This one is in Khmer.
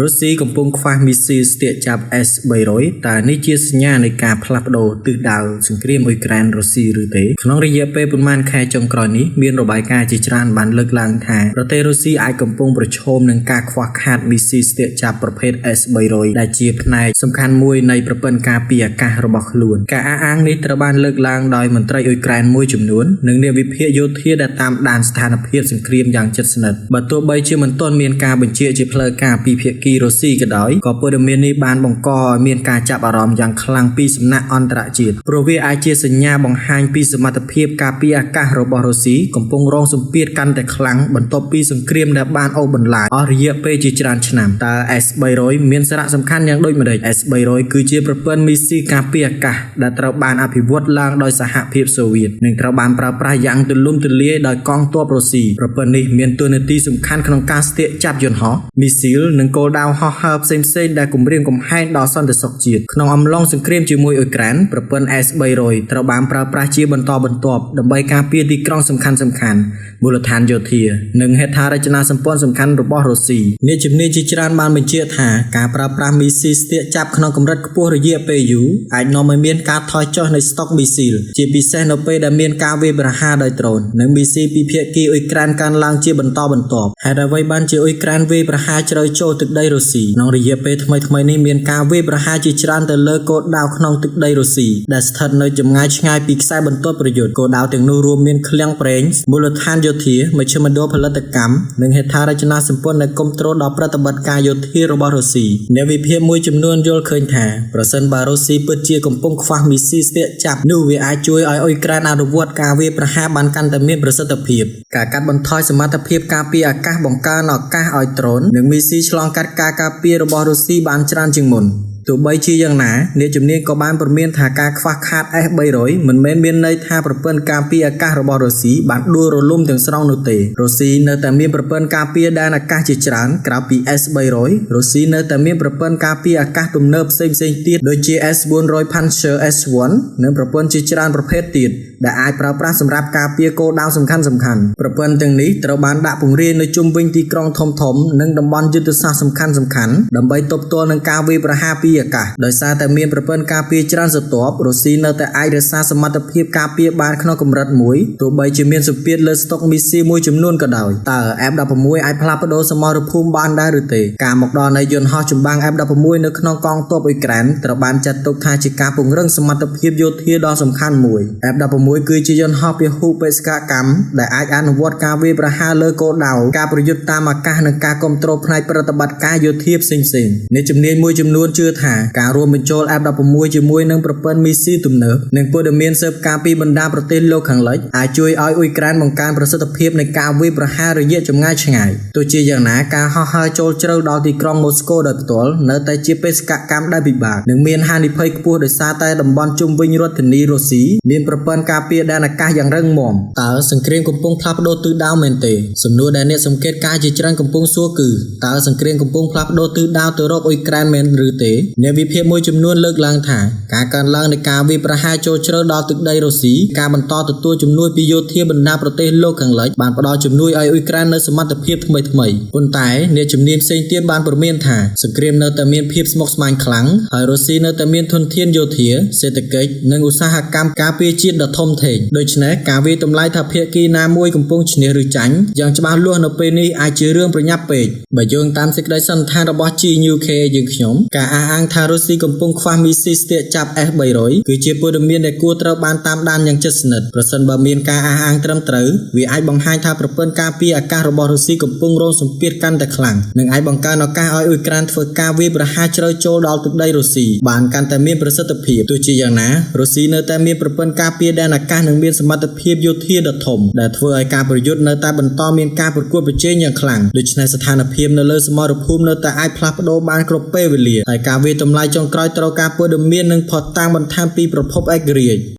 រុស្ស៊ីកំពុងខ្វះមីស៊ីលស្ទាក់ចាប់ S-300 តើនេះជាសញ្ញានៃការផ្លាស់ប្ដូរទិសដៅសង្គ្រាមអ៊ុយក្រែនរុស្ស៊ីឬទេក្នុងរយៈពេលប៉ុន្មានខែចុងក្រោយនេះមានរបាយការណ៍ជាច្រើនបានលើកឡើងថាប្រទេសរុស្ស៊ីអាចកំពុងប្រឈមនឹងការខ្វះខាតមីស៊ីលស្ទាក់ចាប់ប្រភេទ S-300 ដែលជាផ្នែកសំខាន់មួយនៃប្រព័ន្ធការពារអាកាសរបស់ខ្លួនការអះអាងនេះត្រូវបានលើកឡើងដោយមន្ត្រីអ៊ុយក្រែនមួយចំនួននិងអ្នកវិភាគយោធាដែលតាមដានស្ថានភាពសង្គ្រាមយ៉ាងជិតស្និទ្ធបើទោះបីជាមិនទាន់មានការបញ្ជាជាផ្លូវការពីភាគីរុស្ស៊ីក៏ដោយក៏ព័ត៌មាននេះបានបង្កឲ្យមានការចាប់អារម្មណ៍យ៉ាងខ្លាំងពីសំណាក់អន្តរជាតិព្រោះវាអាចជាសញ្ញាបង្ហាញពីសមត្ថភាពការពារអាកាសរបស់រុស្ស៊ីកំពុងរងសម្ពាធកាន់តែខ្លាំងបន្ទាប់ពីសង្គ្រាមដែលបានអូសបន្លាយអស់រយៈពេលជាច្រើនឆ្នាំតើ S-300 មានសារៈសំខាន់យ៉ាងដូចម្តេច S-300 គឺជាប្រព័ន្ធមីស៊ីលការពារអាកាសដែលត្រូវបានអភិវឌ្ឍឡើងដោយសហភាពសូវៀតនិងត្រូវបានប្រើប្រាស់យ៉ាងទូលំទូលាយដោយកងទ័ពរុស្ស៊ីប្រព័ន្ធនេះមានតួនាទីសំខាន់ក្នុងការស្ទាក់ចាប់យន្តហោះមីស៊ីលនិងគោលដៅហោះហើរផ្សេងៗដែលគំរាមកំហែងដល់សន្តិសុខជាតិក្នុងអំឡុងសង្គ្រាមជាមួយអ៊ុយក្រែនប្រព័ន្ធ S-300 ត្រូវបានប្រើប្រាស់ជាបន្តបន្ទាប់ដើម្បីការពារទីក្រុងសំខាន់ៗមូលដ្ឋានយោធានិងហេដ្ឋារចនាសម្ព័ន្ធសំខាន់របស់រុស្ស៊ីអ្នកជំនាញជាច្រើនបានបញ្ជាក់ថាការប្រើប្រាស់មីស៊ីលស្ទាក់ចាប់ក្នុងកម្រិតខ្ពស់រយៈពេលយូរអាចនាំឲ្យមានការថយចុះនៃស្តុកមីស៊ីលជាពិសេសនៅពេលដែលមានការវាយប្រហារដោយដ្រូននិងមីស៊ីលពីភាគីអ៊ុយក្រែនកើនឡើងជាបន្តបន្ទាប់ហេតុអ្វីបានជាអ៊ុយក្រែនវាយប្រហារជ្រៅចូលទឹកដីរុស្ស៊ីក្នុងរយៈពេលថ្មីៗនេះមានការវាយប្រហារជាច្រើនទៅលើគោលដៅក្នុងទឹកដីរុស្ស៊ីដែលស្ថិតនៅចម្ងាយឆ្ងាយពីខ្សែបន្ទាត់ប្រយុទ្ធគោលដៅទាំងនោះរួមមានឃ្លាំងប្រេងមូលដ្ឋានយោធាមជ្ឈមណ្ឌលផលិតកម្មនិងហេដ្ឋារចនាសម្ព័ន្ធដែលគ្រប់គ្រងដល់ប្រតិបត្តិការយោធារបស់រុស្ស៊ីអ្នកវិភាគមួយចំនួនយល់ឃើញថាប្រសិនបើរុស្ស៊ីពិតជាកំពុងខ្វះមីស៊ីលស្ទាក់ចាប់នោះវាអាចជួយឲ្យអ៊ុយក្រែនអនុវត្តការវាយប្រហារបានកាន់តែមានប្រសិទ្ធភាពការកាត់បន្ថយសមត្ថភាពការពារអាកាសបង្កើនឱកាសឲ្យដ្រូននិងមីស៊ីលឆ្លងកាត់ការការពាររបស់រុស្ស៊ីបានច្រើនជាងមុនទោះបីជាយ៉ាងណាអ្នកជំនាញក៏បានព្រមានថាការខ្វះខាត S-300 មិនមែនមានន័យថាប្រព័ន្ធការពារអាកាសរបស់រុស្ស៊ីបានដួលរលំទាំងស្រុងនោះទេរុស្ស៊ីនៅតែមានប្រព័ន្ធការពារដែនអាកាសជាច្រើនក្រៅពី S-300 រុស្ស៊ីនៅតែមានប្រព័ន្ធការពារអាកាសទំនើបផ្សេងៗទៀតដូចជា S-400 Pantsir S-1 និងប្រព័ន្ធជាច្រើនប្រភេទទៀតដែលអាចប្រើប្រាស់សម្រាប់ការពារគោលដៅសំខាន់ៗប្រព័ន្ធទាំងនេះត្រូវបានដាក់ពង្រាយនៅជុំវិញទីក្រុងធំៗនិងតំបន់យុទ្ធសាស្ត្រសំខាន់ៗដើម្បីទប់ទល់នឹងការវាយប្រហារពីអាកាសដោយសារតែមានប្រព័ន្ធការពារច្រើនស្រទាប់រុស្ស៊ីនៅតែអាចរក្សាសមត្ថភាពការពារបានក្នុងកម្រិតមួយទោះបីជាមានសម្ពាធលើស្តុកមីស៊ីលមួយចំនួនក៏ដោយតើ F-16 អាចផ្លាស់ប្ដូរសមរភូមិបានដែរឬទេការមកដល់នៃយន្តហោះចម្បាំង F-16 នៅក្នុងកងទ័ពអ៊ុយក្រែនត្រូវបានចាត់ទុកថាជាការពង្រឹងសមត្ថភាពយោធាដ៏សំខាន់មួយ F-16 គឺជាយន្តហោះពហុបេសកកម្មដែលអាចអនុវត្តការវាយប្រហារលើគោលដៅការប្រយុទ្ធតាមអាកាសនិងការគ្រប់គ្រងផ្នែកប្រតិបត្តិការយោធាផ្សេងៗអ្នកជំនាញមួយចំនួនជឿថាការរួមបញ្ចូល F-16 ជាមួយនឹងប្រព័ន្ធមីស៊ីលទំនើបនិងព័ត៌មានស៊ើបការពីបណ្ដាប្រទេសលោកខាងលិចអាចជួយឲ្យអ៊ុយក្រែនបង្កើនប្រសិទ្ធភាពនៃការវាយប្រហាររយៈចម្ងាយឆ្ងាយទោះជាយ៉ាងណាការហោះហើរចូលជ្រៅដល់ទីក្រុងម៉ូស្កូដោយផ្ទាល់នៅតែជាបេសកកម្មដែលពិបាកនិងមានហានិភ័យខ្ពស់ដោយសារតែតំបន់ជុំវិញរដ្ឋធានីរុស្ស៊ីមានប្រព័ន្ធការពារដែនអាកាសយ៉ាងរឹងមាំតើសង្គ្រាមកំពុងផ្លាស់ប្ដូរទិសដៅមែនទេសំណួរដែលអ្នកសង្កេតការណ៍ជាច្រើនកំពុងសួរគឺតើសង្គ្រាមកំពុងផ្លាស់ប្ដូរទិសដៅទៅរកអ៊ុយក្រែនមែនឬទេអ្នកវិភាគមួយចំនួនលើកឡើងថាការកើនឡើងនៃការវាយប្រហារចូលជ្រៅដល់ទឹកដីរុស្ស៊ីការបន្តទទួលជំនួយពីយោធាបណ្ដាប្រទេសលោកខាងលិចបានផ្ដល់ជំនួយឲ្យអ៊ុយក្រែននូវសមត្ថភាពថ្មីៗប៉ុន្តែអ្នកជំនាញផ្សេងទៀតបានព្រមានថាសង្គ្រាមនៅតែមានភាពស្មុគស្មាញខ្លាំងហើយរុស្ស៊ីនៅតែមានធនធានយោធាសេដ្ឋកិច្ចនិងឧស្សាហកម្មការពារជាតិដ៏ធំធេងដូច្នេះការវាយតម្លៃថាភាគីណាមួយកំពុងឈ្នះឬចាញ់យ៉ាងច្បាស់លាស់នៅពេលនេះអាចជារឿងប្រញាប់ពេកបើយោងតាមសេចក្តីសន្និដ្ឋានរបស់ GNUK យើងខ្ញុំការអះអាងថារុស្ស៊ីកំពុងខ្វះមីស៊ីលស្ទាក់ចាប់ S-300 គឺជាព័ត៌មានដែលគួរត្រូវបានតាមដានយ៉ាងជិតស្និទ្ធប្រសិនបើមានការអះអាងត្រឹមត្រូវវាអាចបង្ហាញថាប្រព័ន្ធការពារអាកាសរបស់រុស្ស៊ីកំពុងរងសម្ពាធកាន់តែខ្លាំងនិងអាចបង្កើនឱកាសឲ្យអ៊ុយក្រែនធ្វើការវាយប្រហារជ្រៅចូលដល់ទឹកដីរុស្ស៊ីបានកាន់តែមានប្រសិទ្ធភាពទោះជាយ៉ាងណារុស្ស៊ីនៅតែមានប្រព័ន្ធការពារដែនអាកាសនិងមានសមត្ថភាពយោធាដ៏ធំដែលធ្វើឲ្យការប្រយុទ្ធនៅតែបន្តមានការប្រកួតប្រជែងយ៉ាងខ្លាំងដូច្នេះស្ថានភាពនៅលើសមរភូមិនៅតែអាចផ្លាស់ប្ដូរបានគ្រប់ពេលវេលាហើយការវាយតម្លៃចុងក្រោយត្រូវការព័ត៌មាននិងភស្តុតាងបន្ថែមពីប្រភពឯករាជ្យ